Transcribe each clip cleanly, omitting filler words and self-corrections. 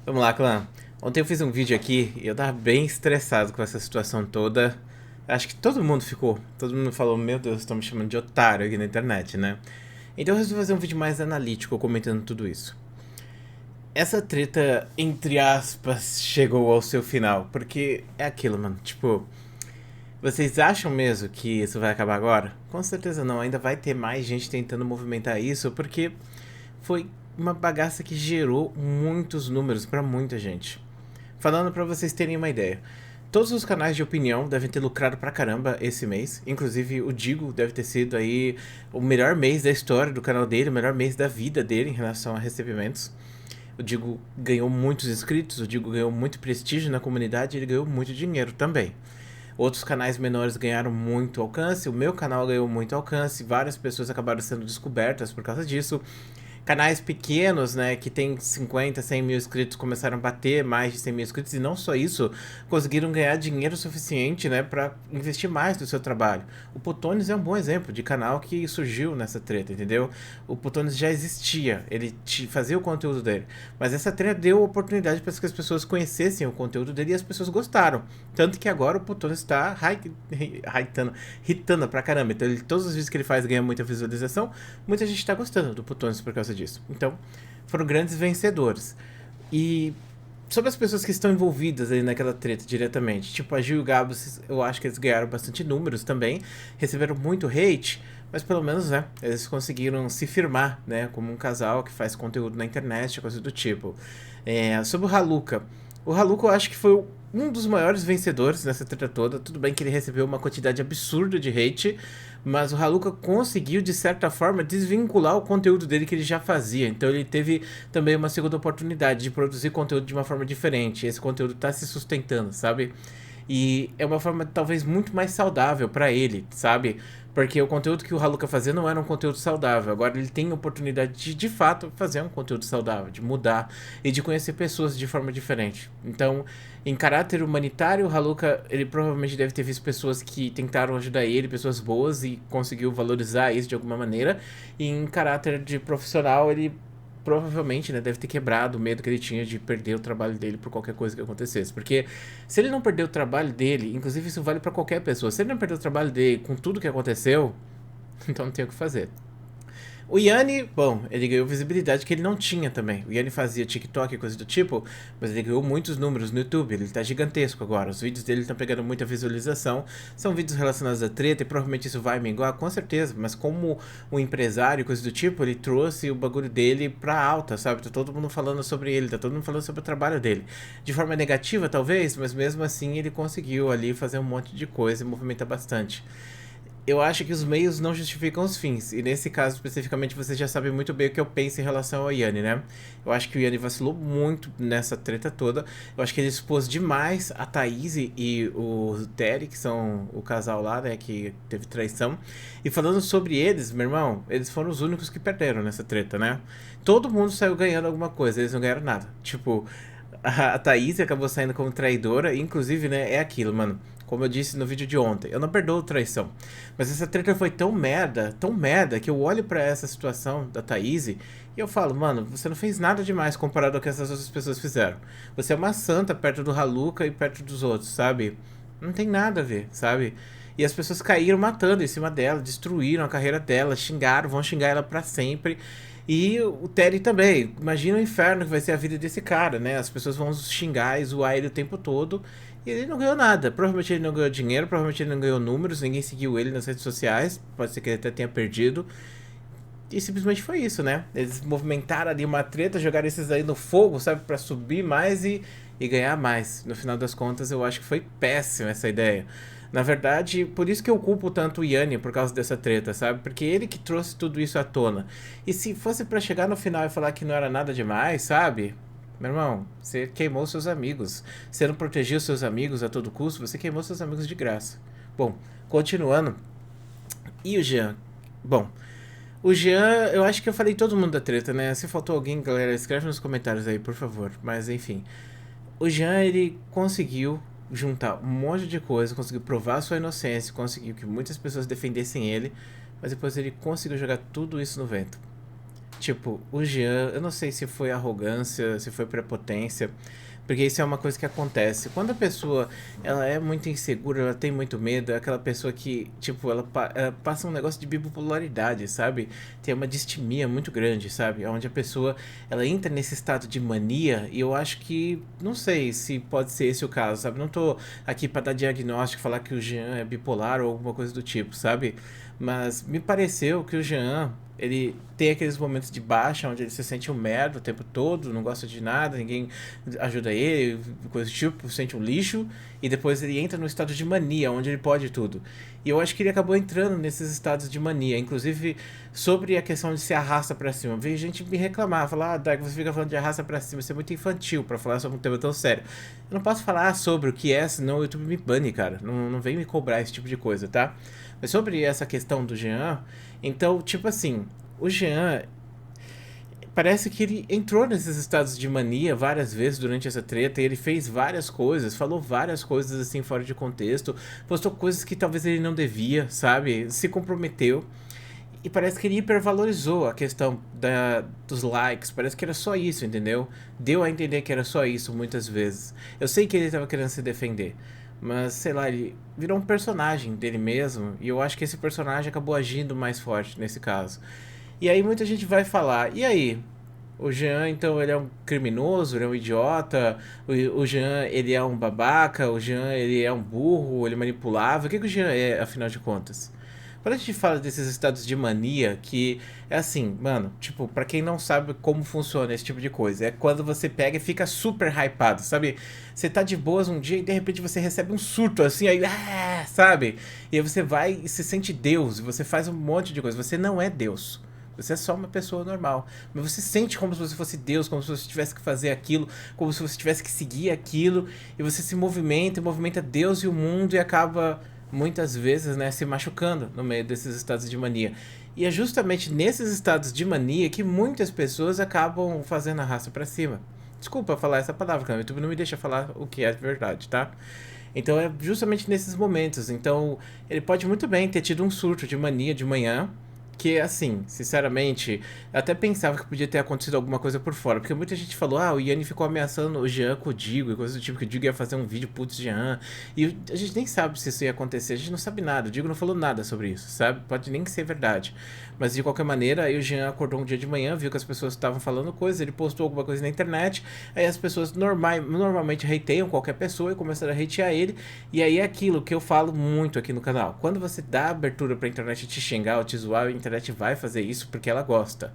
Vamos lá, clã. Ontem eu fiz um vídeo aqui e eu tava bem estressado com essa situação toda. Acho que todo mundo ficou. Todo mundo falou, meu Deus, estão me chamando de otário aqui na internet, né? Então eu resolvi fazer um vídeo mais analítico comentando tudo isso. Essa treta, entre aspas, chegou ao seu final. Porque é aquilo, mano. Tipo, vocês acham mesmo que isso vai acabar agora? Com certeza não. Ainda vai ter mais gente tentando movimentar isso, porque foi uma bagaça que gerou muitos números pra muita gente. Falando pra vocês terem uma ideia. Todos os canais de opinião devem ter lucrado pra caramba esse mês. Inclusive o Digo deve ter sido aí o melhor mês da história do canal dele, o melhor mês da vida dele em relação a recebimentos. O Digo ganhou muitos inscritos, o Digo ganhou muito prestígio na comunidade e ele ganhou muito dinheiro também. Outros canais menores ganharam muito alcance, o meu canal ganhou muito alcance, várias pessoas acabaram sendo descobertas por causa disso. Canais pequenos, né, que tem 50, 100 mil inscritos, começaram a bater mais de 100 mil inscritos, e não só isso, conseguiram ganhar dinheiro suficiente, né, para investir mais no seu trabalho. O Putones é um bom exemplo de canal que surgiu nessa treta, entendeu? O Putones já existia, ele fazia o conteúdo dele, mas essa treta deu oportunidade para que as pessoas conhecessem o conteúdo dele e as pessoas gostaram. Tanto que agora o Putones está hitando pra caramba. Então, todos os vídeos que ele faz ganham muita visualização, muita gente está gostando do Putones por causa disso. Então, foram grandes vencedores. E sobre as pessoas que estão envolvidas ali naquela treta diretamente, tipo a Gil e o Gabo, eu acho que eles ganharam bastante números também, receberam muito hate, mas pelo menos, né, eles conseguiram se firmar, né, como um casal que faz conteúdo na internet, coisa do tipo. Sobre o Haluka eu acho que foi um dos maiores vencedores nessa treta toda. Tudo bem que ele recebeu uma quantidade absurda de hate, mas o Haluka conseguiu, de certa forma, desvincular o conteúdo dele que ele já fazia. Então ele teve também uma segunda oportunidade de produzir conteúdo de uma forma diferente. Esse conteúdo está se sustentando, sabe? E é uma forma talvez muito mais saudável para ele, sabe? Porque o conteúdo que o Haluka fazia não era um conteúdo saudável. Agora ele tem a oportunidade de fato fazer um conteúdo saudável, de mudar e de conhecer pessoas de forma diferente. Então, em caráter humanitário, o Haluka, ele provavelmente deve ter visto pessoas que tentaram ajudar ele, pessoas boas, e conseguiu valorizar isso de alguma maneira. E em caráter de profissional, ele provavelmente, né, deve ter quebrado o medo que ele tinha de perder o trabalho dele por qualquer coisa que acontecesse. Porque se ele não perder o trabalho dele, inclusive isso vale para qualquer pessoa, se ele não perder o trabalho dele com tudo que aconteceu, então não tem o que fazer. O Yanni, bom, ele ganhou visibilidade que ele não tinha também. O Yanni fazia TikTok e coisa do tipo, mas ele ganhou muitos números no YouTube. Ele tá gigantesco agora. Os vídeos dele estão pegando muita visualização. São vídeos relacionados à treta e provavelmente isso vai minguar, com certeza. Mas como um empresário e coisa do tipo, ele trouxe o bagulho dele pra alta, sabe? Tá todo mundo falando sobre ele, tá todo mundo falando sobre o trabalho dele. De forma negativa, talvez, mas mesmo assim ele conseguiu ali fazer um monte de coisa e movimentar bastante. Eu acho que os meios não justificam os fins. E nesse caso, especificamente, você já sabe muito bem o que eu penso em relação ao Yanni, né? Eu acho que o Yanni vacilou muito nessa treta toda. Eu acho que ele expôs demais a Thaís e o Terry, que são o casal lá, né? Que teve traição. E falando sobre eles, meu irmão, eles foram os únicos que perderam nessa treta, né? Todo mundo saiu ganhando alguma coisa, eles não ganharam nada. Tipo, a Thaís acabou saindo como traidora, inclusive, né, é aquilo, mano. Como eu disse no vídeo de ontem, eu não perdoo traição. Mas essa treta foi tão merda, que eu olho pra essa situação da Thaís e eu falo, mano, você não fez nada demais comparado ao que essas outras pessoas fizeram. Você é uma santa perto do Haluka e perto dos outros, sabe? Não tem nada a ver, sabe? E as pessoas caíram matando em cima dela, destruíram a carreira dela, xingaram, vão xingar ela pra sempre. E o Terry também. Imagina o inferno que vai ser a vida desse cara, né? As pessoas vão xingar e zoar ele o tempo todo. E ele não ganhou nada. Provavelmente ele não ganhou dinheiro, provavelmente ele não ganhou números, ninguém seguiu ele nas redes sociais. Pode ser que ele até tenha perdido. E simplesmente foi isso, né? Eles movimentaram ali uma treta, jogaram esses aí no fogo, sabe? Pra subir mais e ganhar mais. No final das contas, eu acho que foi péssima essa ideia. Na verdade, por isso que eu culpo tanto o Yanni por causa dessa treta, sabe? Porque ele que trouxe tudo isso à tona. E se fosse pra chegar no final e falar que não era nada demais, sabe? Meu irmão, você queimou seus amigos. Você não protegeu seus amigos a todo custo, você queimou seus amigos de graça. Bom, continuando. E o Jean? Bom, o Jean, eu acho que eu falei todo mundo da treta, né? Se faltou alguém, galera, escreve nos comentários aí, por favor. Mas enfim, o Jean, ele conseguiu juntar um monte de coisa, conseguiu provar sua inocência, conseguiu que muitas pessoas defendessem ele, mas depois ele conseguiu jogar tudo isso no vento. tipo, o Jean, eu não sei se foi arrogância, se foi prepotência, porque isso é uma coisa que acontece. Quando a pessoa, ela é muito insegura, ela tem muito medo, é aquela pessoa que, tipo, ela passa um negócio de bipolaridade, sabe? Tem uma distimia muito grande, sabe? Onde a pessoa, ela entra nesse estado de mania, e eu acho que, não sei se pode ser esse o caso, sabe? Não tô aqui pra dar diagnóstico, falar que o Jean é bipolar ou alguma coisa do tipo, sabe? Mas me pareceu que o Jean, ele tem aqueles momentos de baixa onde ele se sente um merda o tempo todo, não gosta de nada, ninguém ajuda ele, coisa do tipo, sente um lixo, e depois ele entra no estado de mania, onde ele pode tudo. E eu acho que ele acabou entrando nesses estados de mania, inclusive sobre a questão de se arrasta pra cima. Veio gente me reclamar, falar, Dag, você fica falando de arrasta pra cima, você é muito infantil pra falar sobre um tema tão sério. Eu não posso falar sobre o que é, senão o YouTube me bane, cara. Não vem me cobrar esse tipo de coisa, tá? Mas sobre essa questão do Jean, então, tipo assim, o Jean parece que ele entrou nesses estados de mania várias vezes durante essa treta e ele fez várias coisas, falou várias coisas assim fora de contexto, postou coisas que talvez ele não devia, sabe? Se comprometeu. E parece que ele hipervalorizou a questão dos likes. Parece que era só isso, entendeu? Deu a entender que era só isso muitas vezes. Eu sei que ele estava querendo se defender. Mas, sei lá, ele virou um personagem dele mesmo. E eu acho que esse personagem acabou agindo mais forte nesse caso. E aí muita gente vai falar, e aí? O Jean, então, ele é um criminoso, ele é um idiota, o Jean, ele é um babaca, o Jean, ele é um burro, ele é manipulável. O que o Jean é, afinal de contas? Quando a gente fala desses estados de mania, que é assim, mano, tipo, pra quem não sabe como funciona esse tipo de coisa, é quando você pega e fica super hypado, sabe? Você tá de boas um dia e de repente você recebe um surto assim, aí, sabe? E aí você vai e se sente Deus, e você faz um monte de coisa. Você não é Deus. Você é só uma pessoa normal. Mas você sente como se você fosse Deus, como se você tivesse que fazer aquilo, como se você tivesse que seguir aquilo, e você se movimenta, e movimenta Deus e o mundo e acaba muitas vezes, né, se machucando no meio desses estados de mania. E é justamente nesses estados de mania que muitas pessoas acabam fazendo a raça pra cima. Desculpa falar essa palavra, cara. O YouTube não me deixa falar o que é verdade, tá? Então é justamente nesses momentos. Então ele pode muito bem ter tido um surto de mania de manhã. Que, assim, sinceramente, eu até pensava que podia ter acontecido alguma coisa por fora. Porque muita gente falou, o Yanni ficou ameaçando o Jean com o Digo e coisa do tipo, que o Digo ia fazer um vídeo putz Jean. E a gente nem sabe se isso ia acontecer, a gente não sabe nada. O Digo não falou nada sobre isso, sabe? Pode nem ser verdade. Mas de qualquer maneira, aí o Jean acordou um dia de manhã, viu que as pessoas estavam falando coisas, ele postou alguma coisa na internet, aí as pessoas normalmente hateiam qualquer pessoa e começaram a hatear ele. E aí é aquilo que eu falo muito aqui no canal. Quando você dá abertura pra internet te xingar ou te zoar, a internet vai fazer isso porque ela gosta.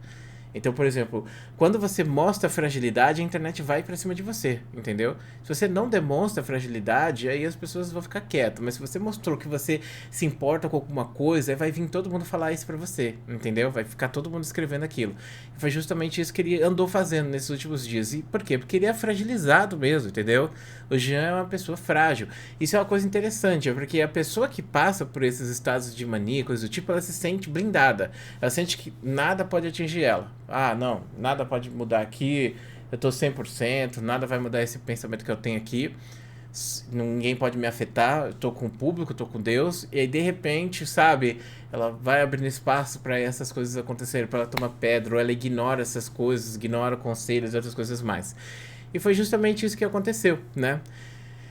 Então, por exemplo, quando você mostra fragilidade, a internet vai pra cima de você, entendeu? Se você não demonstra fragilidade, aí as pessoas vão ficar quietas. Mas se você mostrou que você se importa com alguma coisa, aí vai vir todo mundo falar isso pra você, entendeu? Vai ficar todo mundo escrevendo aquilo. E foi justamente isso que ele andou fazendo nesses últimos dias. E por quê? Porque ele é fragilizado mesmo, entendeu? O Jean é uma pessoa frágil. Isso é uma coisa interessante, porque a pessoa que passa por esses estados de mania, coisa do tipo, ela se sente blindada. Ela sente que nada pode atingir ela. Não, nada pode mudar aqui, eu tô 100%, nada vai mudar esse pensamento que eu tenho aqui, ninguém pode me afetar, eu tô com o público, tô com Deus, e aí de repente, sabe, ela vai abrindo espaço para essas coisas acontecerem, para ela tomar pedra, ou ela ignora essas coisas, ignora conselhos e outras coisas mais. E foi justamente isso que aconteceu, né?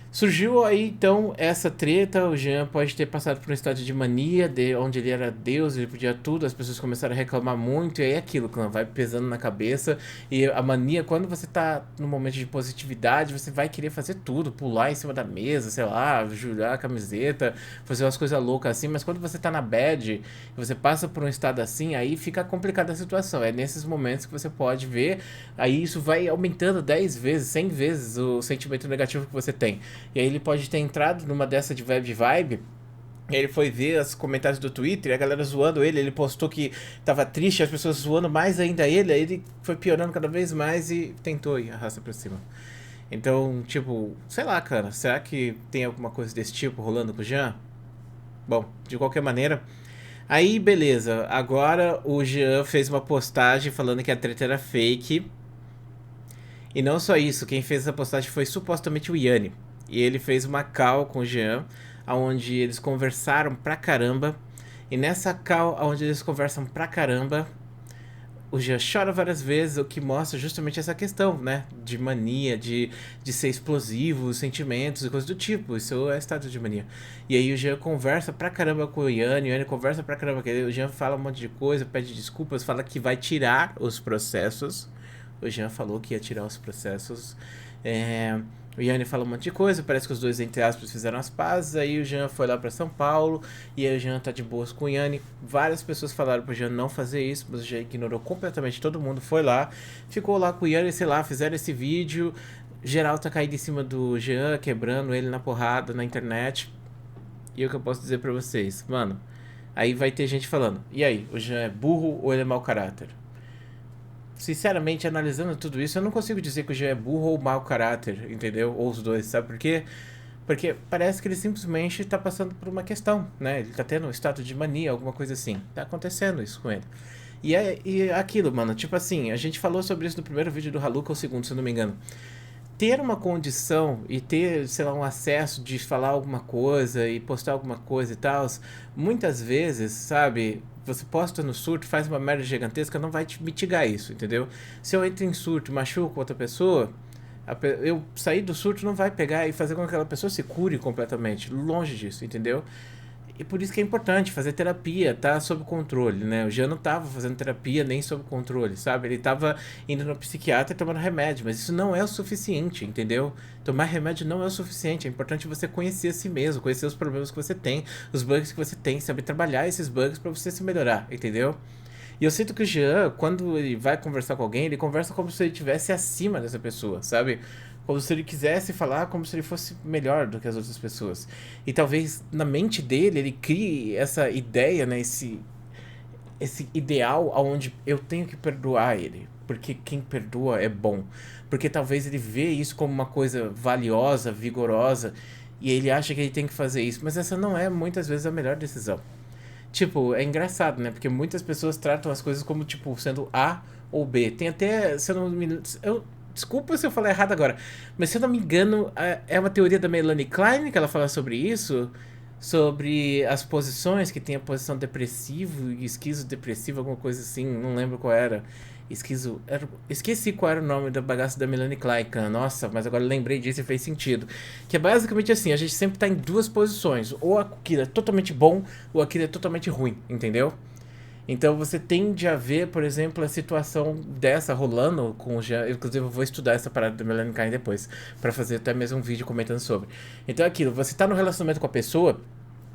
Surgiu aí então essa treta, o Jean pode ter passado por um estado de mania, onde ele era Deus, ele podia tudo, as pessoas começaram a reclamar muito, e aí aquilo, quando vai pesando na cabeça, e a mania, quando você tá no momento de positividade, você vai querer fazer tudo, pular em cima da mesa, sei lá, jurar a camiseta, fazer umas coisas loucas assim, mas quando você tá na bad, e você passa por um estado assim, aí fica complicada a situação, é nesses momentos que você pode ver, aí isso vai aumentando 10 vezes, 100 vezes o sentimento negativo que você tem. E aí ele pode ter entrado numa dessa de web vibe. E ele foi ver os comentários do Twitter e a galera zoando ele. Ele postou que tava triste, as pessoas zoando mais ainda ele. Aí ele foi piorando cada vez mais e tentou ir arrasta pra cima. Então, tipo, sei lá, cara. Será que tem alguma coisa desse tipo rolando com o Jean? Bom, de qualquer maneira. Aí, beleza. Agora o Jean fez uma postagem falando que a treta era fake. E não só isso, quem fez essa postagem foi supostamente o Yanni. E ele fez uma call com o Jean, onde eles conversaram pra caramba. E nessa call, onde eles conversam pra caramba, o Jean chora várias vezes, o que mostra justamente essa questão, né? De mania, de ser explosivo, sentimentos e coisas do tipo. Isso é estado de mania. E aí o Jean conversa pra caramba com o Yanni conversa pra caramba com ele. O Jean fala um monte de coisa, pede desculpas, fala que vai tirar os processos. O Jean falou que ia tirar os processos. É, o Yanni fala um monte de coisa, parece que os dois, entre aspas, fizeram as pazes. Aí o Jean foi lá pra São Paulo, e aí o Jean tá de boas com o Yanni. Várias pessoas falaram pro Jean não fazer isso, mas o Jean ignorou completamente todo mundo. Foi lá, ficou lá com o Yanni, sei lá, fizeram esse vídeo. Geral tá caído em cima do Jean, quebrando ele na porrada na internet. E o que eu posso dizer pra vocês? Mano, aí vai ter gente falando: e aí, o Jean é burro ou ele é mau caráter? Sinceramente, analisando tudo isso, eu não consigo dizer que o Jean é burro ou mau caráter, entendeu? Ou os dois, sabe por quê? Porque parece que ele simplesmente tá passando por uma questão, né? Ele tá tendo um estado de mania, alguma coisa assim. Tá acontecendo isso com ele. E aquilo, mano, tipo assim, a gente falou sobre isso no primeiro vídeo do Haluka, ou segundo, se eu não me engano. Ter uma condição e ter, sei lá, um acesso de falar alguma coisa e postar alguma coisa e tal, muitas vezes, sabe, você posta no surto, faz uma merda gigantesca, não vai te mitigar isso, entendeu? Se eu entro em surto e machuco outra pessoa, eu sair do surto não vai pegar e fazer com que aquela pessoa se cure completamente, longe disso, entendeu? E por isso que é importante fazer terapia, tá sob controle, né? O Jean não tava fazendo terapia nem sob controle, sabe? Ele tava indo no psiquiatra e tomando remédio, mas isso não é o suficiente, entendeu? Tomar remédio não é o suficiente, é importante você conhecer a si mesmo, conhecer os problemas que você tem, os bugs que você tem, saber trabalhar esses bugs para você se melhorar, entendeu? E eu sinto que o Jean, quando ele vai conversar com alguém, ele conversa como se ele estivesse acima dessa pessoa, sabe? Como se ele quisesse falar como se ele fosse melhor do que as outras pessoas. E talvez na mente dele ele crie essa ideia, né? Esse ideal onde eu tenho que perdoar ele. Porque quem perdoa é bom. Porque talvez ele vê isso como uma coisa valiosa, vigorosa. E ele acha que ele tem que fazer isso. Mas essa não é muitas vezes a melhor decisão. Tipo, é engraçado, né? Porque muitas pessoas tratam as coisas como, tipo, sendo A ou B. Tem até, se eu não me... desculpa se eu falar errado agora, mas se eu não me engano, é uma teoria da Melanie Klein que ela fala sobre isso, sobre as posições, que tem a posição depressivo e esquizo-depressivo, alguma coisa assim, não lembro qual era. Esqueci qual era o nome da bagaça da Melanie Klein, nossa, mas agora lembrei disso e fez sentido. Que é basicamente assim, a gente sempre tá em duas posições, ou aquilo é totalmente bom, ou aquilo é totalmente ruim, entendeu? Então você tende a ver, por exemplo, a situação dessa rolando com o Jean. Inclusive, eu vou estudar essa parada do Melanie Klein depois, pra fazer até mesmo um vídeo comentando sobre. Então é aquilo, você tá no relacionamento com a pessoa,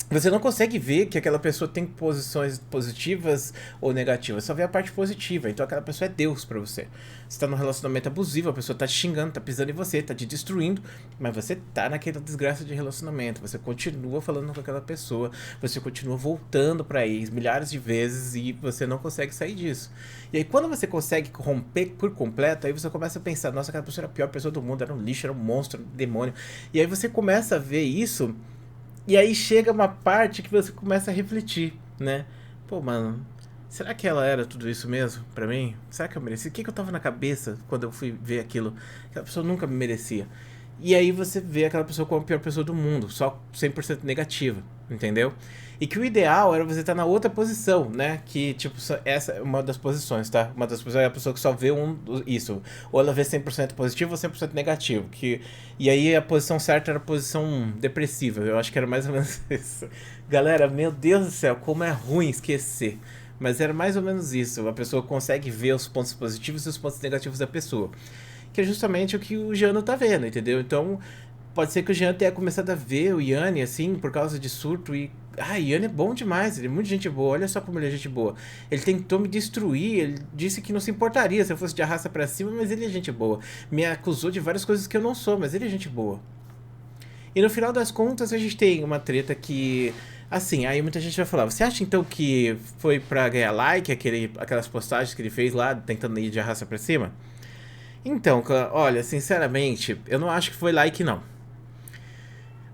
você não consegue ver que aquela pessoa tem posições positivas ou negativas, só vê a parte positiva. Então aquela pessoa é Deus pra você. Você tá num relacionamento abusivo, a pessoa tá te xingando, tá pisando em você, tá te destruindo, mas você tá naquela desgraça de relacionamento. Você continua falando com aquela pessoa, você continua voltando pra ex milhares de vezes e você não consegue sair disso. E aí quando você consegue romper por completo, aí você começa a pensar, nossa, aquela pessoa era a pior pessoa do mundo, era um lixo, era um monstro, um demônio. E aí você começa a ver isso. E aí chega uma parte que você começa a refletir, né? Pô, mano, será que ela era tudo isso mesmo pra mim? Será que eu merecia? O que eu tava na cabeça quando eu fui ver aquilo? Aquela pessoa nunca me merecia. E aí você vê aquela pessoa como a pior pessoa do mundo, só 100% negativa, entendeu? E que o ideal era você estar na outra posição, né? Que, tipo, essa é uma das posições, tá? Uma das posições é a pessoa que só vê isso. Ou ela vê 100% positivo ou 100% negativo. E aí a posição certa era a posição depressiva. Eu acho que era mais ou menos isso. Galera, meu Deus do céu, como é ruim esquecer. Mas era mais ou menos isso. A pessoa consegue ver os pontos positivos e os pontos negativos da pessoa. Que é justamente o que o Jano tá vendo, entendeu? Então, pode ser que o Jean tenha começado a ver o Yanni, assim, por causa de surto e... Ah, Yanni é bom demais, ele é muito gente boa, olha só como ele é gente boa. Ele tentou me destruir, ele disse que não se importaria se eu fosse de arrasta pra cima, mas ele é gente boa. Me acusou de várias coisas que eu não sou, mas ele é gente boa. E no final das contas, a gente tem uma treta que... Assim, aí muita gente vai falar, você acha então que foi pra ganhar like, aquelas postagens que ele fez lá, tentando ir de arrasta pra cima? Então, olha, sinceramente, eu não acho que foi like, não.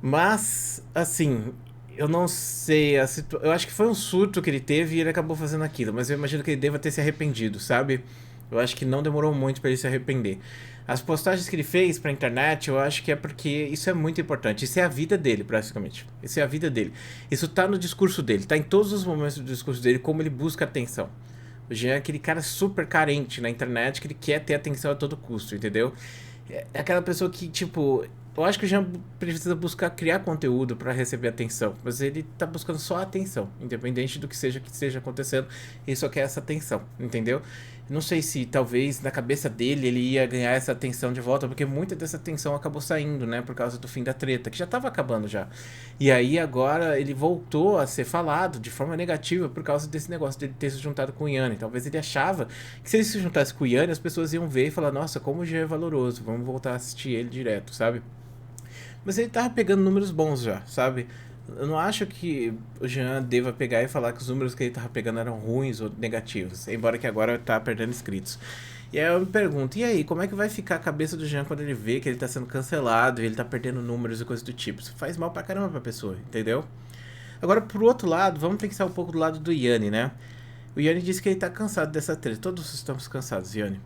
Mas, assim, eu não sei eu acho que foi um surto que ele teve e ele acabou fazendo aquilo, mas eu imagino que ele deva ter se arrependido, sabe? Eu acho que não demorou muito pra ele se arrepender. As postagens que ele fez pra internet, eu acho que é porque isso é muito importante. Isso é a vida dele, praticamente. Isso é a vida dele. Isso tá no discurso dele, tá em todos os momentos do discurso dele, como ele busca atenção. O Jean é aquele cara super carente na internet que ele quer ter atenção a todo custo, entendeu? É aquela pessoa que, tipo, eu acho que o Jean precisa buscar criar conteúdo pra receber atenção, mas ele tá buscando só atenção, independente do que esteja acontecendo, ele só quer essa atenção, entendeu? Não sei se talvez na cabeça dele ele ia ganhar essa atenção de volta, porque muita dessa atenção acabou saindo, né, por causa do fim da treta, que já tava acabando já. E aí agora ele voltou a ser falado de forma negativa por causa desse negócio dele ter se juntado com o Yanni. Talvez ele achava que se ele se juntasse com o Yanni, as pessoas iam ver e falar, nossa, como o Jean é valoroso, vamos voltar a assistir ele direto, sabe? Mas ele tava pegando números bons já, sabe? Eu não acho que o Jean deva pegar e falar que os números que ele tava pegando eram ruins ou negativos, embora que agora tá perdendo inscritos. E aí eu me pergunto, e aí, como é que vai ficar a cabeça do Jean quando ele vê que ele tá sendo cancelado e ele tá perdendo números e coisas do tipo? Isso faz mal pra caramba pra pessoa, entendeu? Agora, por outro lado, vamos pensar um pouco do lado do Yanni, né? O Yanni disse que ele tá cansado dessa treta. Todos estamos cansados, Yanni.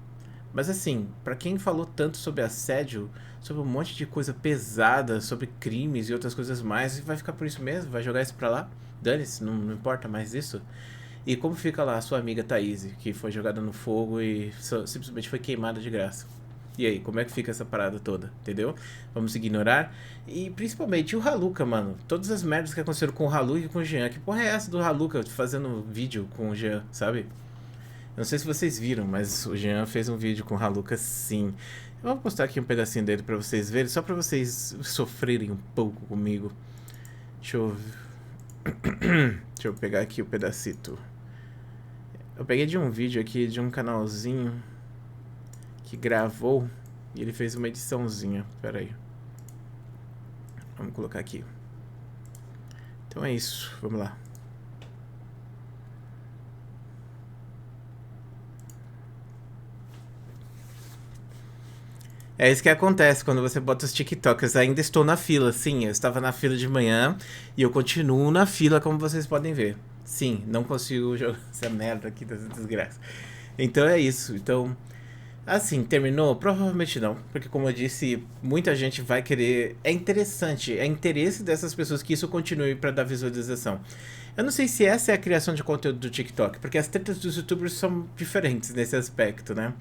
Mas assim, pra quem falou tanto sobre assédio, sobre um monte de coisa pesada, sobre crimes e outras coisas mais, vai ficar por isso mesmo? Vai jogar isso pra lá? Dane-se, não importa mais isso? E como fica lá a sua amiga Thaís, que foi jogada no fogo e simplesmente foi queimada de graça? E aí, como é que fica essa parada toda, entendeu? Vamos ignorar. E principalmente o Haluka, mano. Todas as merdas que aconteceram com o Haluka e com o Jean. Que porra é essa do Haluka fazendo vídeo com o Jean, sabe? Eu não sei se vocês viram, mas o Jean fez um vídeo com o Haluka sim. Eu vou postar aqui um pedacinho dele pra vocês verem, só pra vocês sofrerem um pouco comigo. Deixa eu... Deixa eu pegar aqui o pedacito. Eu peguei de um vídeo aqui de um canalzinho que gravou e ele fez uma ediçãozinha. Pera aí. Vamos colocar aqui. Então é isso, vamos lá. É isso que acontece quando você bota os TikTokers. Ainda estou na fila, sim. Eu estava na fila de manhã e eu continuo na fila, como vocês podem ver. Sim, não consigo jogar essa merda aqui dessa desgraça. Então é isso. Então, assim, terminou? Provavelmente não. Porque, como eu disse, muita gente vai querer. É interessante, é interesse dessas pessoas que isso continue para dar visualização. Eu não sei se essa é a criação de conteúdo do TikTok, porque as tretas dos youtubers são diferentes nesse aspecto, né?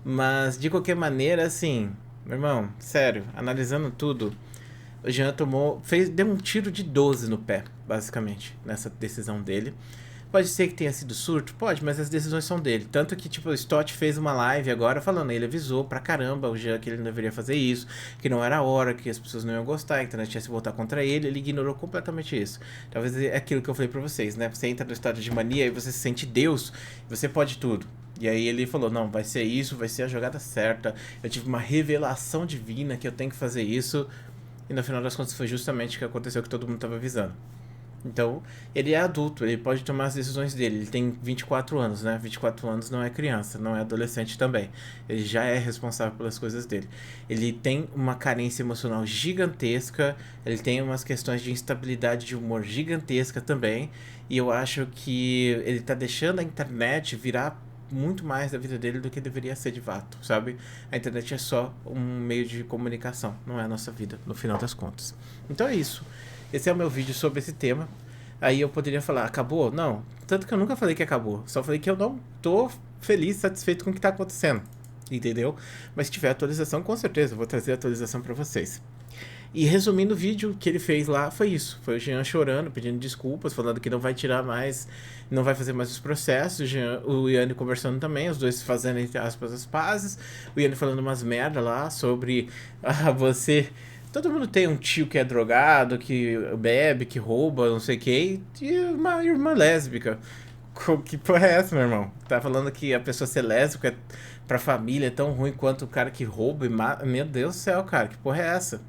Mas, de qualquer maneira, assim, meu irmão, sério, analisando tudo, o Jean deu um tiro de 12 no pé, basicamente, nessa decisão dele. Pode ser que tenha sido surto? Pode, mas as decisões são dele. Tanto que, tipo, o Stott fez uma live agora falando, ele avisou pra caramba o Jean que ele não deveria fazer isso, que não era a hora, que as pessoas não iam gostar, a internet ia se voltar contra ele ignorou completamente isso. Talvez é aquilo que eu falei pra vocês, né? Você entra no estado de mania e você se sente Deus, você pode tudo. E aí ele falou, não, vai ser isso, vai ser a jogada certa, eu tive uma revelação divina que eu tenho que fazer isso, e no final das contas foi justamente o que aconteceu que todo mundo tava avisando. Então, ele é adulto, ele pode tomar as decisões dele. Ele tem 24 anos, né? 24 anos não é criança, não é adolescente também. Ele já é responsável pelas coisas dele. Ele tem uma carência emocional gigantesca, ele tem umas questões de instabilidade de humor gigantesca também. E eu acho que ele tá deixando a internet virar muito mais da vida dele do que deveria ser de fato, sabe? A internet é só um meio de comunicação, não é a nossa vida, no final das contas. Então é isso. Esse é o meu vídeo sobre esse tema. Aí eu poderia falar, acabou? Não. Tanto que eu nunca falei que acabou. Só falei que eu não tô feliz, satisfeito com o que tá acontecendo. Entendeu? Mas se tiver atualização, com certeza eu vou trazer a atualização pra vocês. E resumindo o vídeo que ele fez lá, foi isso. Foi o Jean chorando, pedindo desculpas, falando que não vai tirar mais, não vai fazer mais os processos. O Yanni conversando também, os dois fazendo, entre aspas, as pazes. O Yanni falando umas merda lá sobre você... Todo mundo tem um tio que é drogado, que bebe, que rouba, não sei o que, e uma irmã lésbica. Que porra é essa, meu irmão? Tá falando que a pessoa ser lésbica pra família é tão ruim quanto o cara que rouba e mata. Meu Deus do céu, cara, que porra é essa?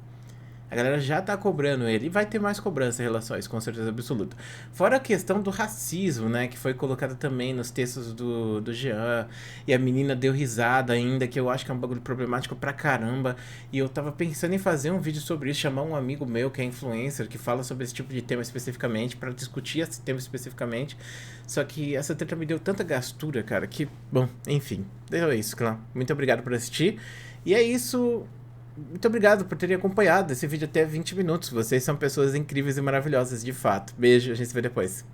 A galera já tá cobrando ele. E vai ter mais cobrança em relação a isso, com certeza absoluta. Fora a questão do racismo, né? Que foi colocada também nos textos do Jean. E a menina deu risada ainda, que eu acho que é um bagulho problemático pra caramba. E eu tava pensando em fazer um vídeo sobre isso, chamar um amigo meu que é influencer, que fala sobre esse tipo de tema especificamente, pra discutir esse tema especificamente. Só que essa treta me deu tanta gastura, cara, que... Bom, enfim. É isso, clã. Muito obrigado por assistir. E é isso... Muito obrigado por terem acompanhado esse vídeo até 20 minutos. Vocês são pessoas incríveis e maravilhosas, de fato. Beijo, a gente se vê depois.